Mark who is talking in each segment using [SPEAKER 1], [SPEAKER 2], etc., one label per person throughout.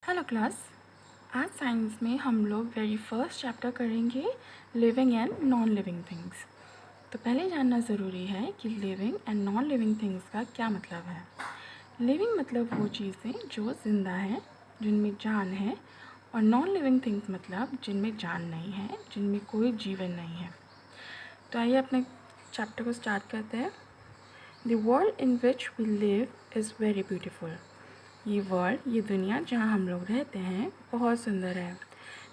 [SPEAKER 1] Hello class. आज science में हम लोग वेरी फर्स्ट चैप्टर करेंगे living and non living things. तो पहले जानना ज़रूरी है कि living and non living things का क्या मतलब है। लिविंग मतलब वो चीज़ें जो ज़िंदा हैं, जिनमें जान है, और नॉन लिविंग थिंग्स मतलब जिनमें जान नहीं है, जिनमें कोई जीवन नहीं है। तो आइए अपने चैप्टर को स्टार्ट करते हैं। The world in which we live is very beautiful. ये वर्ल्ड, ये दुनिया जहाँ हम लोग रहते हैं, बहुत सुंदर है।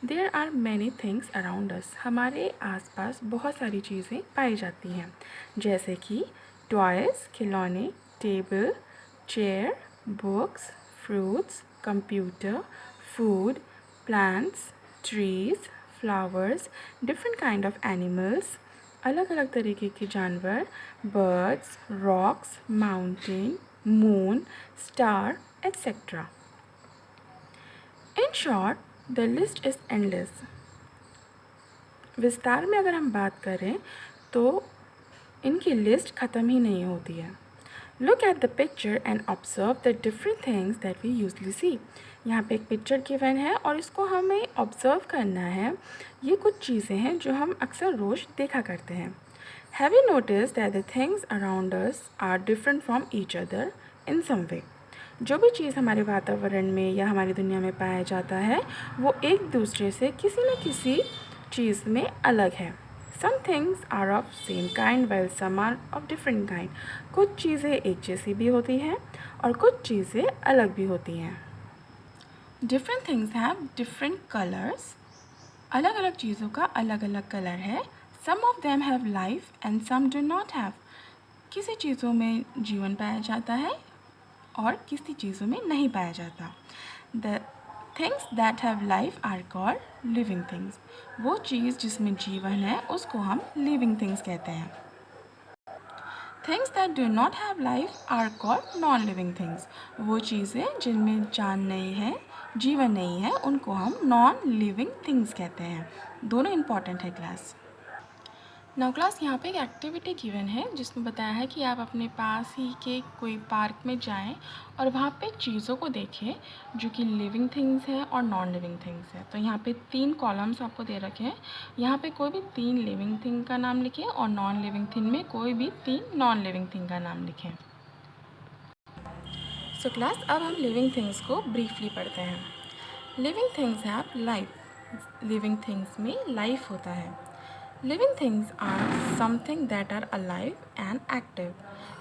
[SPEAKER 1] There are many things around us. हमारे आसपास बहुत सारी चीज़ें पाई जाती हैं, जैसे कि टॉयज़, खिलौने, table, chair, books, fruits, computer, food, plants, trees, flowers, different kind of animals, अलग अलग तरीके के जानवर, birds, rocks, mountain, moon, star, etc. In short, the list is endless. विस्तार में अगर हम बात करें तो इनकी लिस्ट ख़त्म ही नहीं होती है। Look at the picture and observe the different things that we usually see. यहाँ पे एक पिक्चर गिवन है और इसको हमें ऑब्ज़र्व करना है। ये कुछ चीज़ें हैं जो हम अक्सर रोज़ देखा करते हैं। Have you noticed that the things around us are different from each other in some way? जो भी चीज़ हमारे वातावरण में या हमारी दुनिया में पाया जाता है वो एक दूसरे से किसी न किसी चीज़ में अलग है। Some things are of same kind well some are of different kind. कुछ चीज़ें एक जैसी भी होती हैं और कुछ चीज़ें अलग भी होती हैं। Different things have different colours. अलग अलग चीज़ों का अलग अलग कलर है। Some of them have life and some do not have. किसी चीज़ों में जीवन पाया जाता है और किसी चीज़ों में नहीं पाया जाता। The things that have life are called living things. वो चीज़ जिसमें जीवन है उसको हम लिविंग थिंग्स कहते हैं। Things that do not have life are called non living things. वो चीज़ें जिनमें जान नहीं है, जीवन नहीं है, उनको हम नॉन लिविंग थिंग्स कहते हैं। दोनों इम्पॉर्टेंट है क्लास। नाउ क्लास, यहाँ पे एक एक्टिविटी गिवन है जिसमें बताया है कि आप अपने पास ही के कोई पार्क में जाएं और वहाँ पे चीज़ों को देखें जो कि लिविंग थिंग्स हैं और नॉन लिविंग थिंग्स हैं। तो यहाँ पे 3 कॉलम्स आपको दे रखे हैं। यहाँ पे कोई भी 3 लिविंग थिंग का नाम लिखें और नॉन लिविंग थिंग में कोई भी 3 नॉन लिविंग थिंग का नाम लिखें। सो क्लास, अब हम लिविंग थिंग्स को ब्रीफली पढ़ते हैं। Living things have life. Living things में लाइफ होता है। Living things are something that are alive and active.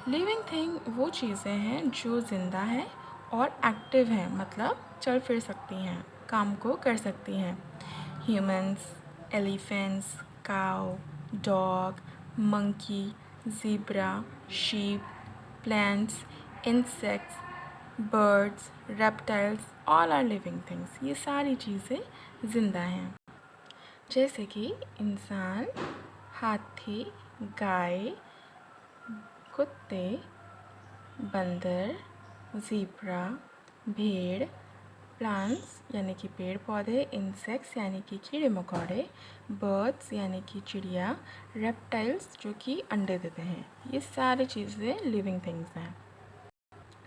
[SPEAKER 1] Living thing वो चीज़ें हैं जो ज़िंदा हैं और एक्टिव हैं, मतलब चल फिर सकती हैं, काम को कर सकती हैं। Humans, elephants, cow, dog, monkey, zebra, sheep, plants, insects, birds, reptiles, all are living things. ये सारी चीज़ें ज़िंदा हैं, जैसे कि इंसान, हाथी, गाय, कुत्ते, बंदर, ज़ीब्रा, भेड़, प्लांट्स यानी कि पेड़ पौधे, इंसेक्ट्स यानी कि कीड़े मकोड़े, बर्ड्स यानी कि चिड़िया, रेप्टाइल्स जो कि अंडे देते हैं। ये सारी चीज़ें लिविंग थिंग्स हैं।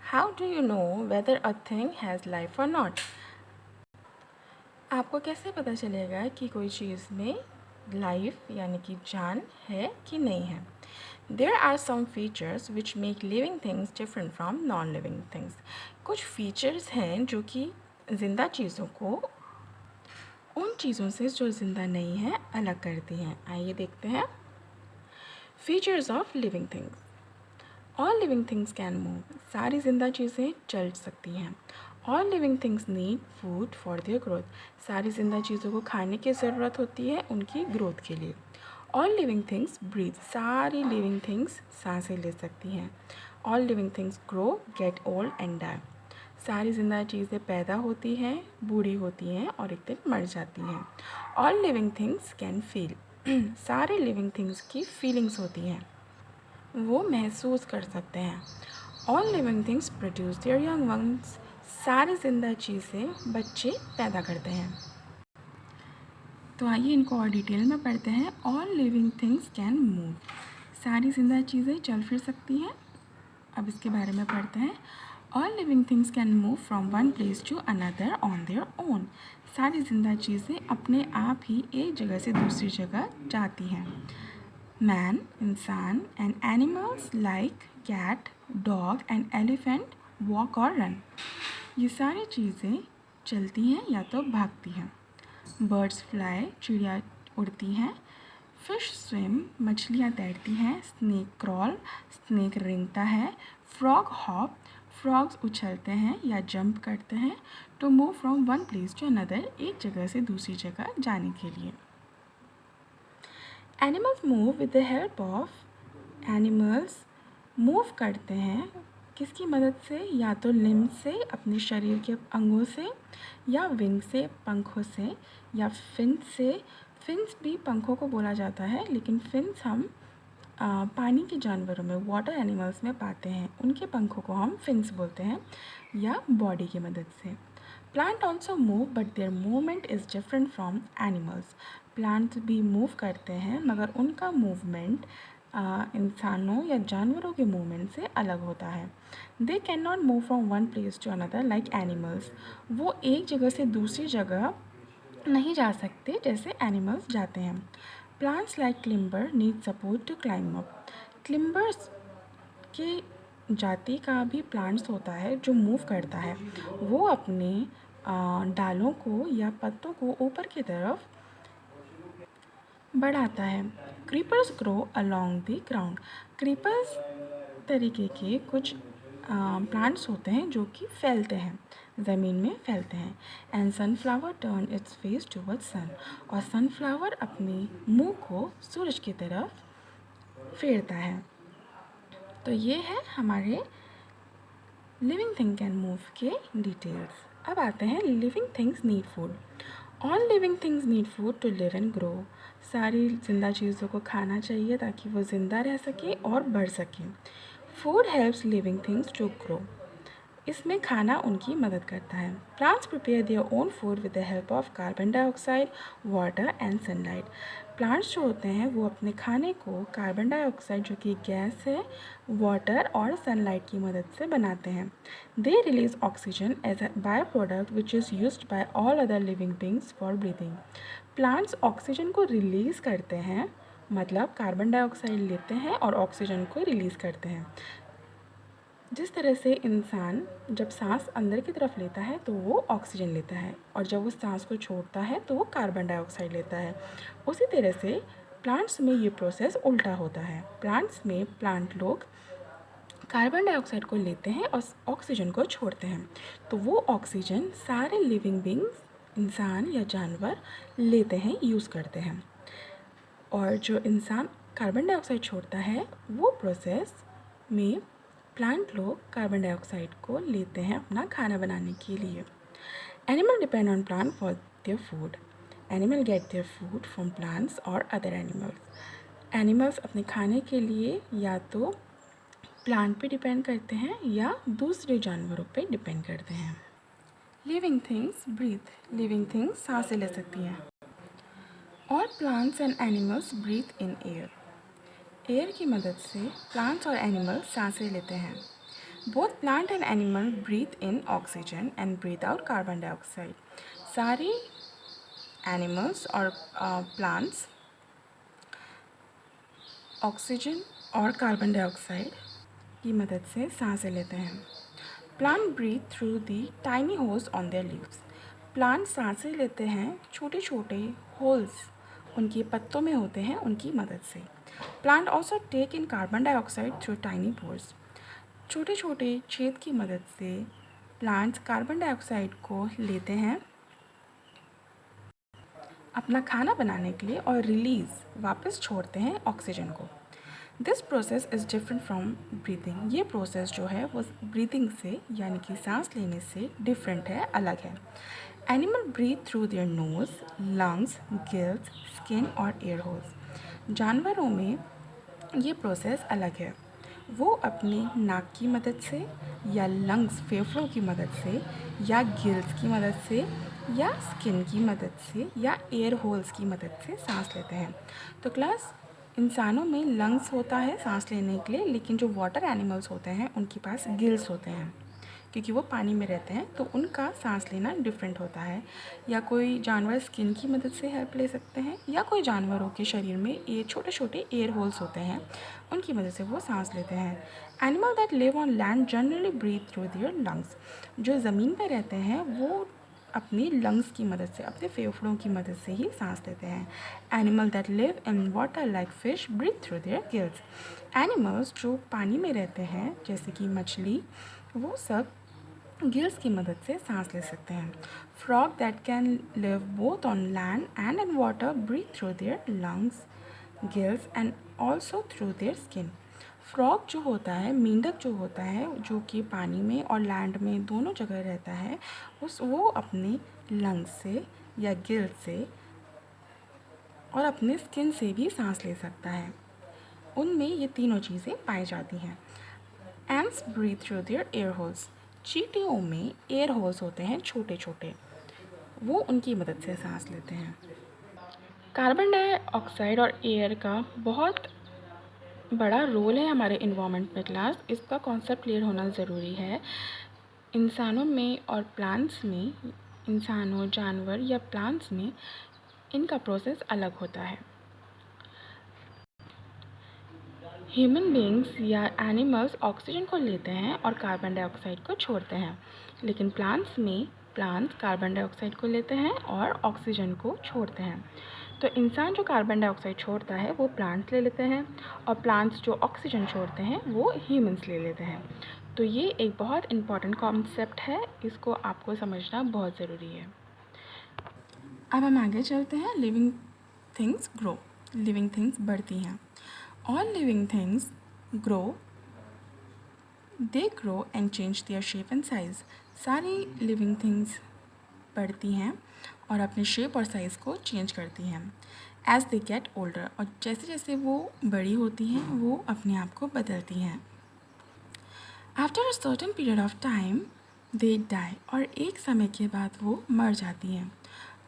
[SPEAKER 1] How do you know whether a thing has life और नॉट? आपको कैसे पता चलेगा कि कोई चीज़ में लाइफ यानी कि जान है कि नहीं है? There are some features which make living things different from non living things. कुछ फीचर्स हैं जो कि ज़िंदा चीज़ों को उन चीज़ों से जो ज़िंदा नहीं है अलग करती हैं। आइए देखते हैं। Features of living things. All living things can move. सारी ज़िंदा चीज़ें चल सकती हैं। All living things need food for their growth. सारी ज़िंदा चीज़ों को खाने की ज़रूरत होती है उनकी ग्रोथ के लिए। All living things breathe. सारी लिविंग थिंग्स सांसें ले सकती हैं। All living things grow, get old and die. सारी ज़िंदा चीज़ें पैदा होती हैं, बूढ़ी होती हैं और एक दिन मर जाती हैं। All living things can feel. सारे लिविंग थिंग्स की फीलिंग्स होती हैं, वो महसूस कर सकते हैं। All living things produce their young once. सारी ज़िंदा चीज़ें बच्चे पैदा करते हैं। तो आइए इनको और डिटेल में पढ़ते हैं। All living things can move. सारी ज़िंदा चीज़ें चल फिर सकती हैं। अब इसके बारे में पढ़ते हैं। All living things can move from one place to another on their own. सारी जिंदा चीज़ें अपने आप ही एक जगह से दूसरी जगह जाती हैं। मैन, इंसान, and animals like cat, dog and elephant walk और रन। ये सारी चीज़ें चलती हैं या तो भागती हैं। बर्ड्स फ्लाई, चिड़िया उड़ती हैं। फिश स्विम, मछलियाँ तैरती हैं। स्नेक क्रॉल, स्नेक रेंगता है। फ्रॉग हॉप, फ्रॉग्स उछलते हैं या जंप करते हैं। To move from one place to another, एक जगह से दूसरी जगह जाने के लिए। Animals move with the help of. Animals move करते हैं किसकी मदद से? या तो लिम्ब से, अपने शरीर के अंगों से, या विंग से, पंखों से, या फिन्स से। फिन्स भी पंखों को बोला जाता है, लेकिन फिन्स हम पानी के जानवरों में, वाटर एनिमल्स में पाते हैं। उनके पंखों को हम फिन्स बोलते हैं, या बॉडी की मदद से। Plant also move but there movement is different from animals. Plants भी मूव करते हैं मगर उनका मूवमेंट इंसानों या जानवरों के मूवमेंट से अलग होता है। They can not move from one place to another like animals. वो एक जगह से दूसरी जगह नहीं जा सकते जैसे एनिमल्स जाते हैं। Plants like climber need support to climb up. Climbers के जाति का भी प्लांट्स होता है जो मूव करता है। वो अपने डालों को या पत्तों को ऊपर की तरफ बढ़ाता है। Creepers grow along the ground. Creepers तरीके के कुछ प्लांट्स होते हैं जो कि फैलते हैं, ज़मीन में फैलते हैं। And sunflower turn its face towards sun. और सनफ्लावर अपने मुंह को सूरज की तरफ फेरता है। तो ये है हमारे लिविंग थिंग कैन मूव के डिटेल्स। अब आते हैं living things need food. All living things need food to live and grow. सारी जिंदा चीज़ों को खाना चाहिए ताकि वो ज़िंदा रह सके और बढ़ सके। Food helps living things to grow. इसमें खाना उनकी मदद करता है। Plants prepare their own food with the help of carbon dioxide, water and sunlight. Plants जो होते हैं वो अपने खाने को कार्बन डाइऑक्साइड जो कि गैस है, वाटर और सनलाइट की मदद से बनाते हैं। They release oxygen as a by product which is used by all other living beings for breathing. Plants oxygen को रिलीज़ करते हैं, मतलब कार्बन डाइऑक्साइड लेते हैं और ऑक्सीजन को रिलीज़ करते हैं। जिस तरह से इंसान जब सांस अंदर की तरफ लेता है तो वो ऑक्सीजन लेता है, और जब वो सांस को छोड़ता है तो वो कार्बन डाइऑक्साइड लेता है। उसी तरह से प्लांट्स में ये प्रोसेस उल्टा होता है। प्लांट्स में प्लांट लोग कार्बन डाइऑक्साइड को लेते हैं और ऑक्सीजन को छोड़ते हैं। तो वो ऑक्सीजन सारे लिविंग बींग्स, इंसान या जानवर लेते हैं, यूज़ करते हैं। और जो इंसान कार्बन डाइऑक्साइड छोड़ता है वो प्रोसेस में प्लांट लोग कार्बन डाइऑक्साइड को लेते हैं अपना खाना बनाने के लिए। Animal depend on plant for their food. Animal get their food from plants और अदर एनिमल्स। एनिमल्स अपने खाने के लिए या तो प्लांट पे डिपेंड करते हैं या दूसरे जानवरों पे डिपेंड करते हैं। Living things breathe. Living things सांसें ले सकती हैं। All plants and animals breathe in air. Air की मदद से प्लांट्स और एनिमल सांसें लेते हैं। Both plant and animal breathe in oxygen and breathe out carbon dioxide. सारे एनिमल्स और प्लांट्स ऑक्सीजन और कार्बन डाइऑक्साइड की मदद से सांसें लेते हैं। Plant breathe through the tiny holes on their leaves. Plant सांसें लेते हैं छोटे छोटे होल्स उनके पत्तों में होते हैं उनकी मदद से। Plant also take in carbon dioxide through tiny pores. छोटे छोटे छेद की मदद से प्लांट्स कार्बन डाइऑक्साइड को लेते हैं अपना खाना बनाने के लिए और रिलीज़ वापस छोड़ते हैं ऑक्सीजन को। This process is different from breathing. ये प्रोसेस जो है वो ब्रीथिंग से यानी कि सांस लेने से डिफरेंट है, अलग है। Animal breathe through their nose, lungs, gills, skin और एयर होल्स। जानवरों में ये प्रोसेस अलग है। वो अपनी नाक की मदद से या लंग्स फेफड़ों की मदद से या गिल्स की मदद से या स्किन की मदद से या एयर होल्स की मदद से सांस लेते हैं। तो क्लास इंसानों में लंग्स होता है सांस लेने के लिए, लेकिन जो वाटर एनिमल्स होते हैं उनके पास गिल्स होते हैं। क्योंकि वो पानी में रहते हैं तो उनका सांस लेना डिफरेंट होता है। या कोई जानवर स्किन की मदद से हेल्प ले सकते हैं, या कोई जानवरों के शरीर में ये छोटे छोटे एयर होल्स होते हैं, उनकी मदद से वो सांस लेते हैं। Animal that live on land generally breathe through their lungs. जो ज़मीन पर रहते हैं वो अपनी लंग्स की मदद से, अपने फेफड़ों की मदद से ही सांस लेते हैं। Animal that live in water like fish breathe through their gills. Animals जो पानी में रहते हैं जैसे कि मछली, वो सब गिल्स की मदद से सांस ले सकते हैं। Frog that can live both on land and in water breathe through their lungs, gills and also through their skin. Frog जो होता है, मेंढक जो होता है, जो कि पानी में और लैंड में दोनों जगह रहता है, वो अपने लंग्स से या गिल से और अपने स्किन से भी सांस ले सकता है। उनमें ये तीनों चीज़ें पाई जाती हैं। Ants breathe through their air holes. चींटियों में एयर होल्स होते हैं छोटे छोटे, वो उनकी मदद से सांस लेते हैं। कार्बन डाइऑक्साइड और एयर का बहुत बड़ा रोल है हमारे इन्वायरमेंट में क्लास, इसका कॉन्सेप्ट क्लियर होना ज़रूरी है। इंसानों में और प्लांट्स में, इंसानों, जानवर या प्लांट्स में इनका प्रोसेस अलग होता है। ह्यूमन बींग्स या एनिमल्स ऑक्सीजन को लेते हैं और कार्बन डाइऑक्साइड को छोड़ते हैं, लेकिन प्लांट्स कार्बन डाइऑक्साइड को लेते हैं और ऑक्सीजन को छोड़ते हैं। तो इंसान जो कार्बन डाइऑक्साइड छोड़ता है वो प्लांट्स ले लेते हैं, और प्लांट्स जो ऑक्सीजन छोड़ते हैं वो ह्यूमंस ले लेते हैं। तो ये एक बहुत इम्पॉर्टेंट कॉन्सेप्ट है, इसको आपको समझना बहुत ज़रूरी है। अब हम आगे चलते हैं। Living things grow. Living things बढ़ती हैं। All living things grow, they grow and change their shape and size. सारी लिविंग थिंग्स बढ़ती हैं और अपने शेप और साइज़ को चेंज करती हैं एज दे गेट ओल्डर। और जैसे जैसे वो बड़ी होती हैं वो अपने आप को बदलती हैं। After a certain period of time they die. और एक समय के बाद वो मर जाती हैं।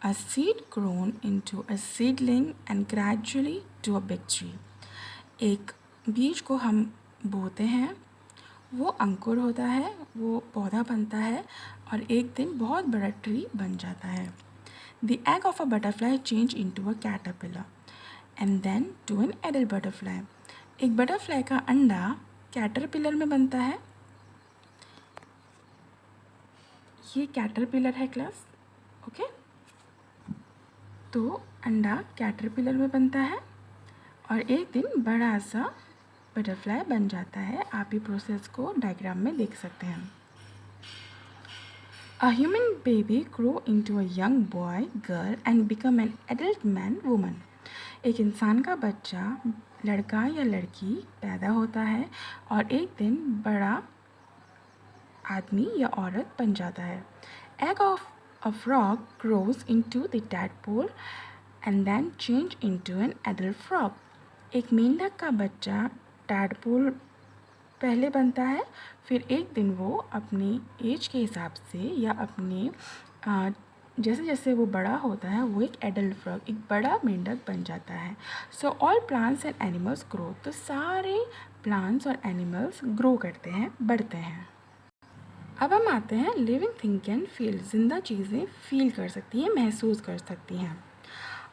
[SPEAKER 1] A seed grown into a seedling and gradually to a big tree. एक बीज को हम बोते हैं, वो अंकुर होता है, वो पौधा बनता है और एक दिन बहुत बड़ा ट्री बन जाता है। The egg of a butterfly change into a caterpillar and then to an adult butterfly. एक बटरफ्लाई का अंडा कैटरपिलर में बनता है। ये कैटरपिलर है क्लास, ओके। तो अंडा कैटरपिलर में बनता है और एक दिन बड़ा सा बटरफ्लाई बन जाता है। आप ये प्रोसेस को डायग्राम में देख सकते हैं। A human baby grow into a young boy, girl and become an adult man, woman. एक इंसान का बच्चा, लड़का या लड़की पैदा होता है और एक दिन बड़ा आदमी या औरत बन जाता है। Egg of a frog grows into the tadpole and then change into an adult frog. एक मेंढक का बच्चा टैडपोल पहले बनता है, फिर एक दिन वो अपनी एज के हिसाब से या अपने जैसे जैसे वो बड़ा होता है वो एक एडल्ट फ्रॉग, एक बड़ा मेंढक बन जाता है। So all plants and animals grow. तो सारे प्लांट्स और एनिमल्स ग्रो करते हैं, बढ़ते हैं। अब हम आते हैं लिविंग थिंग कैन फील। जिंदा चीज़ें फील कर सकती हैं, महसूस कर सकती हैं।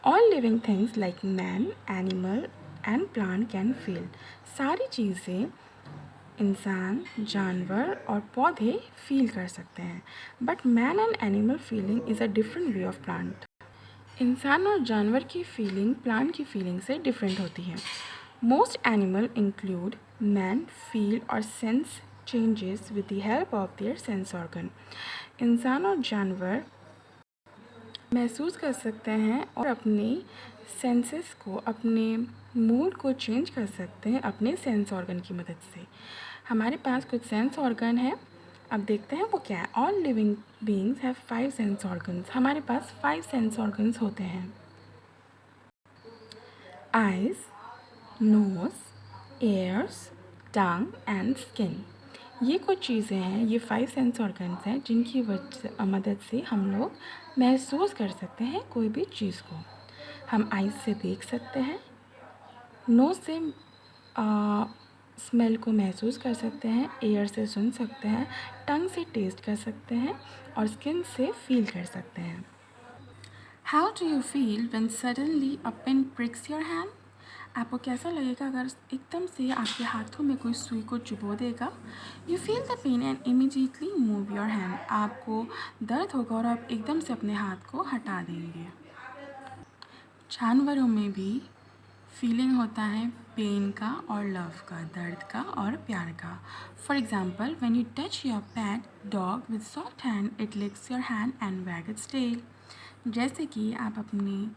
[SPEAKER 1] All living things like man, animal and plant can feel. सारी चीज़ें, इंसान, जानवर और पौधे फील कर सकते हैं। But man and animal feeling is a different way of plant. इंसान और जानवर की फीलिंग प्लांट की फीलिंग से डिफरेंट होती है। Most animal include man feel और sense changes with the help of their sense organ. इंसान और जानवर महसूस कर सकते हैं और अपने सेंसेस को, अपने मूड को चेंज कर सकते हैं अपने सेंस ऑर्गन की मदद से। हमारे पास कुछ सेंस ऑर्गन है, अब देखते हैं वो क्या है। All living beings have 5 sense organs. हमारे पास 5 सेंस ऑर्गन्स होते हैं। Eyes, nose, ears, tongue and skin. ये कुछ चीज़ें हैं, ये 5 सेंस ऑर्गन्स हैं जिनकी मदद से हम लोग महसूस कर सकते हैं कोई भी चीज़ को। हम आइज़ से देख सकते हैं, नोज़ से स्मेल को महसूस कर सकते हैं, एयर से सुन सकते हैं, टंग से टेस्ट कर सकते हैं और स्किन से फील कर सकते हैं। How do you feel when suddenly a pin prix your hand? आपको कैसा लगेगा अगर एकदम से आपके हाथों में कोई सुई को चुभो देगा? You feel the pain and immediately move your hand. आपको दर्द होगा और आप एकदम से अपने हाथ को हटा देंगे। जानवरों में भी फीलिंग होता है पेन का और लव का, दर्द का और प्यार का। For example, when you touch your pet dog with soft hand it लिक्स your hand and वैग इट्स टेल। जैसे कि आप अपने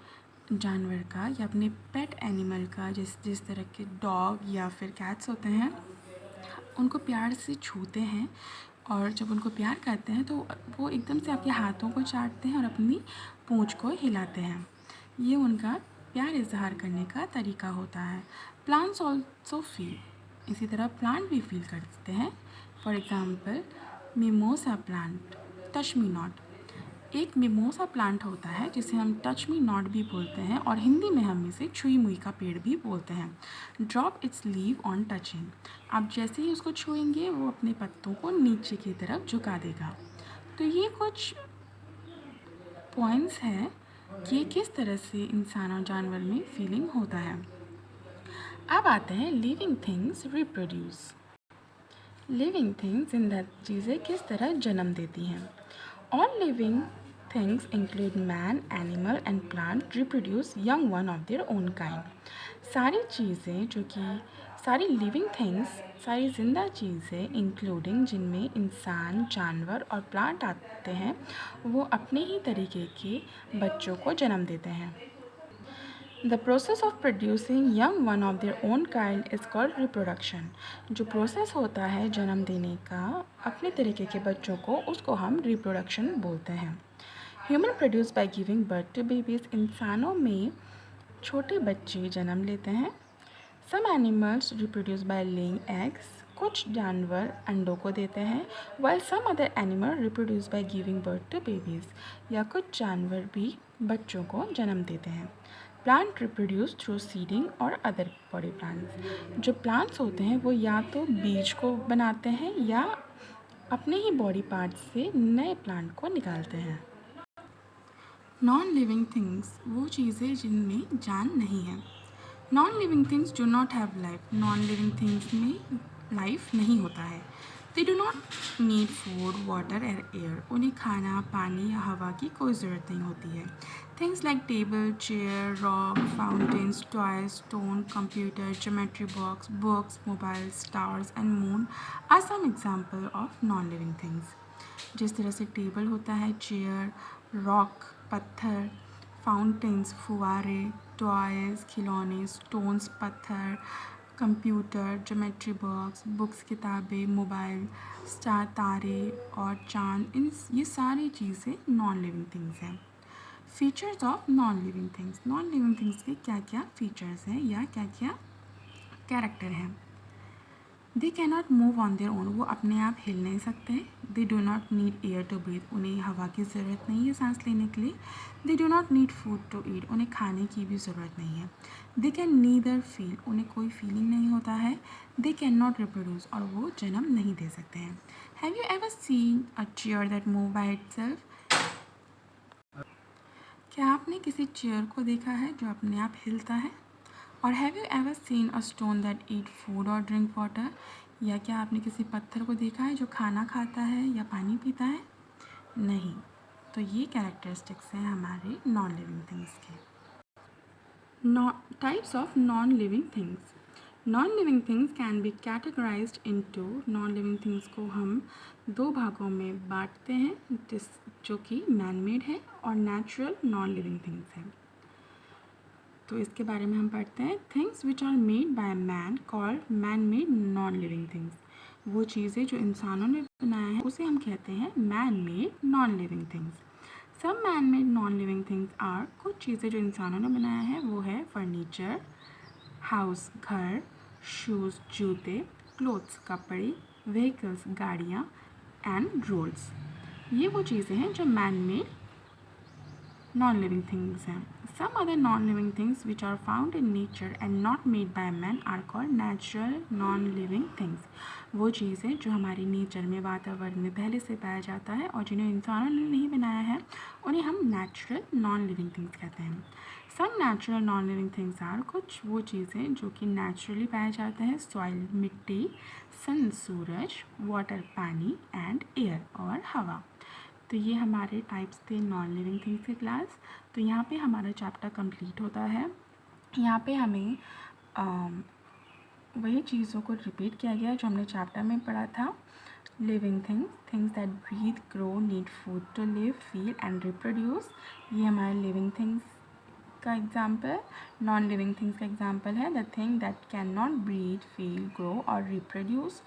[SPEAKER 1] जानवर का या अपने पेट एनिमल का, जिस तरह के डॉग या फिर कैट्स होते हैं, उनको प्यार से छूते हैं और जब उनको प्यार करते हैं तो वो एकदम से आपके हाथों को चाटते हैं और अपनी पूँछ को हिलाते हैं। ये उनका प्यार इजहार करने का तरीका होता है। प्लांट्स ऑल्सो फील, इसी तरह प्लांट भी फील करते हैं। For example, mimosa plant, touch me not. एक मिमोसा प्लांट होता है जिसे हम टच मी नॉट भी बोलते हैं और हिंदी में हम इसे छुई मुई का पेड़ भी बोलते हैं। Drop it's leave on touching. आप जैसे ही उसको छुएंगे वो अपने पत्तों को नीचे की तरफ झुका देगा। तो ये कुछ पॉइंट्स हैं कि किस तरह से इंसान और जानवर में फीलिंग होता है। अब आते हैं living things reproduce. Living things जिंदा चीज़ें किस तरह जन्म देती हैं। All living things include man, animal and plant reproduce young one of their own kind. सारी चीज़ें जो कि सारी लिविंग थिंग्स, सारी जिंदा चीज़ें इंक्लूडिंग जिनमें इंसान, जानवर और प्लांट आते हैं, वो अपने ही तरीके के बच्चों को जन्म देते हैं। The process of producing young one of their own kind is called reproduction. जो प्रोसेस होता है जन्म देने का अपने तरीके के बच्चों को, उसको हम रिप्रोडक्शन बोलते हैं। Human produce by giving birth to babies. इंसानों में छोटे बच्चे जन्म लेते हैं। Some animals reproduce by laying eggs. कुछ जानवर अंडों को देते हैं। While some other animal reproduce by giving birth to babies. या कुछ जानवर भी बच्चों को जन्म देते हैं। प्लांट रिप्रोड्यूस थ्रू सीडिंग और अदर बॉडी प्लांट्स। जो प्लांट्स होते हैं वो या तो बीज को बनाते हैं या अपने ही बॉडी पार्ट्स से नए प्लांट को निकालते हैं। नॉन लिविंग थिंग्स वो चीज़ें जिनमें जान नहीं है। Non living things do not have life. Non living things में लाइफ नहीं होता है। दे do not need food, water and air. उन्हें खाना, पानी या हवा की कोई ज़रूरत नहीं होती है। Things like table, chair, rock, fountains, toy, stone, computer, geometry box, books, mobile, stars and moon are some example of non living things. जिस तरह से टेबल होता है, चेयर, रॉक, पत्थर, फाउंटेन्स, फुवारे, टॉयज़, खिलौने, स्टोन्स, पत्थर, कंप्यूटर, ज्योमेट्री बॉक्स, बुक्स, किताबें, मोबाइल, स्टार, तारे और चाँद, ये सारी चीज़ें नॉन लिविंग थिंग्स हैं। Features of non living things. Non living things के क्या क्या फीचर्स हैं या क्या क्या कैरेक्टर हैं। They can not move on their own. वो अपने आप हिल नहीं सकते। They do not need air to breathe. उन्हें हवा की ज़रूरत नहीं है सांस लेने के लिए। They do not need food to eat. उन्हें खाने की भी ज़रूरत नहीं है। They can neither feel. उन्हें कोई फीलिंग नहीं होता है। They can not reproduce. और वो जन्म नहीं दे सकते हैं। Have you ever seen a chair that move by itself? क्या आपने किसी चेयर को देखा है जो अपने आप हिलता है? और have you ever seen a stone that eat food और ड्रिंक वाटर? या क्या आपने किसी पत्थर को देखा है जो खाना खाता है या पानी पीता है? नहीं। तो ये कैरेक्टरिस्टिक्स हैं हमारे नॉन लिविंग थिंग्स के। Types of non living things. Non living things can B categorised into. Non living things को हम दो भागों में बांटते हैं, जो कि मैन मेड है और नेचुरल नॉन लिविंग थिंग्स हैं। तो इसके बारे में हम पढ़ते हैं। Things which are made by man called man made non living things. वो चीज़ें जो इंसानों ने बनाया है उसे हम कहते हैं man made non living things. Some man made non living things are. कुछ चीज़ें जो इंसानों ने बनाया है वो है फर्नीचर, हाउस घर, शूज़ जूते, क्लोथ्स कपड़े, व्हीकल्स गाड़ियाँ एंड रोड्स। ये वो चीज़ें हैं जो man made non living things हैं। Some other non-living things which are found in nature and not made by man are called natural non-living things. वो चीज़ें जो हमारी नेचर में, वातावरण में पहले से पाया जाता है और जिन्हें इंसानों ने नहीं बनाया है, उन्हें हम नेचुरल नॉन लिविंग थिंग्स कहते हैं. Some natural non living things are, कुछ वो चीज़ें जो कि नेचुरली पाए जाते हैं, सॉइल मिट्टी, सन सूरज, वाटर पानी एंड एयर और हवा. तो ये हमारे टाइप्स थे नॉन लिविंग थिंग्स के क्लास. तो यहाँ पे हमारा चैप्टर कंप्लीट होता है. यहाँ पे हमें वही चीज़ों को रिपीट किया गया जो हमने चैप्टर में पढ़ा था. Living things, things that breathe, grow, need food to live, feel and reproduce. ये हमारे लिविंग थिंग्स का एग्जाम्पल. नॉन लिविंग थिंग्स का एग्जाम्पल है the thing that can not breathe, feel, grow और रिप्रोड्यूस.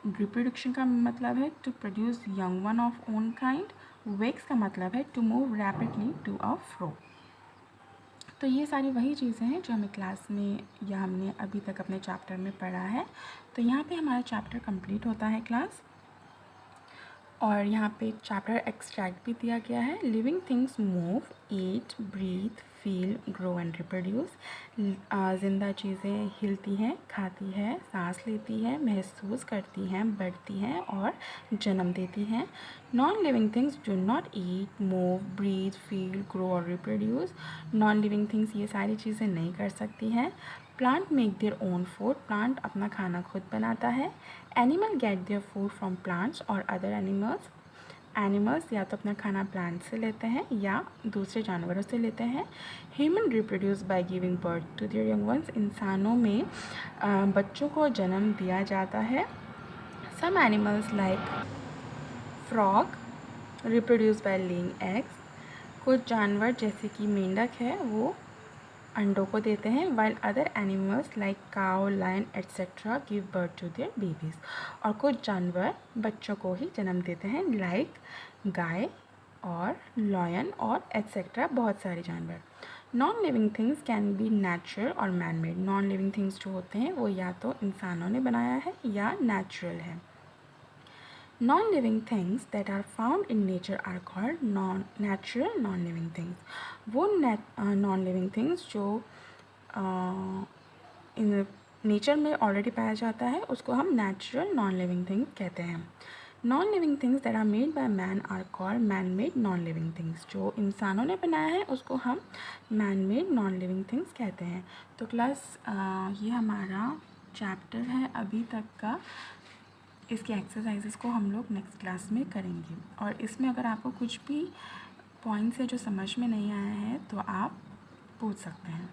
[SPEAKER 1] रिप्रोडक्शन का मतलब है to produce young one of own kind. Wags का मतलब है to move rapidly to a fro. तो ये सारी वही चीज़ें हैं जो हमें क्लास में या हमने अभी तक अपने चैप्टर में पढ़ा है. तो यहाँ पे हमारा चैप्टर कंप्लीट होता है क्लास. और यहाँ पे चैप्टर एक्सट्रैक्ट भी दिया गया है. Living things move, eat, breathe, feel, grow and reproduce. ज़िंदा चीज़ें हिलती हैं, खाती है, सांस लेती है, महसूस करती हैं, बढ़ती हैं और जन्म देती हैं. Non living things do not eat, move, breathe, feel, grow और रिप्रोड्यूस. नॉन लिविंग थिंग्स ये सारी चीज़ें नहीं कर सकती हैं. Plant make their own food, plant अपना खाना खुद बनाता है. Animal get their food from plants और अदर एनिमल्स. एनिमल्स या तो अपना खाना प्लांट से लेते हैं या दूसरे जानवरों से लेते हैं. Human reproduce by giving birth to their young ones. इंसानों में बच्चों को जन्म दिया जाता है. Some animals like frog reproduce by laying eggs. कुछ जानवर जैसे कि मेंढक है वो अंडों को देते हैं. While other animals like cow, lion etcetera give birth to their babies. और कुछ जानवर बच्चों को ही जन्म देते हैं, लाइक गाय और लॉयन और एट्सेट्रा, बहुत सारे जानवर. Non living things can be natural और man made. Non living things जो होते हैं वो या तो इंसानों ने बनाया है या नेचुरल है. Non-living things that are found in nature are called natural non-living things. वो non-living things जो इन नेचर में ऑलरेडी पाया जाता है उसको हम natural non-living things कहते हैं. Non-living things that are made by man are called man-made non-living things. जो इंसानों ने बनाया है उसको हम man-made non-living things कहते हैं. तो क्लास ये हमारा चैप्टर है अभी तक का. इसके एक्सरसाइजेस को हम लोग नेक्स्ट क्लास में करेंगे. और इसमें अगर आपको कुछ भी पॉइंट्स है जो समझ में नहीं आया है तो आप पूछ सकते हैं.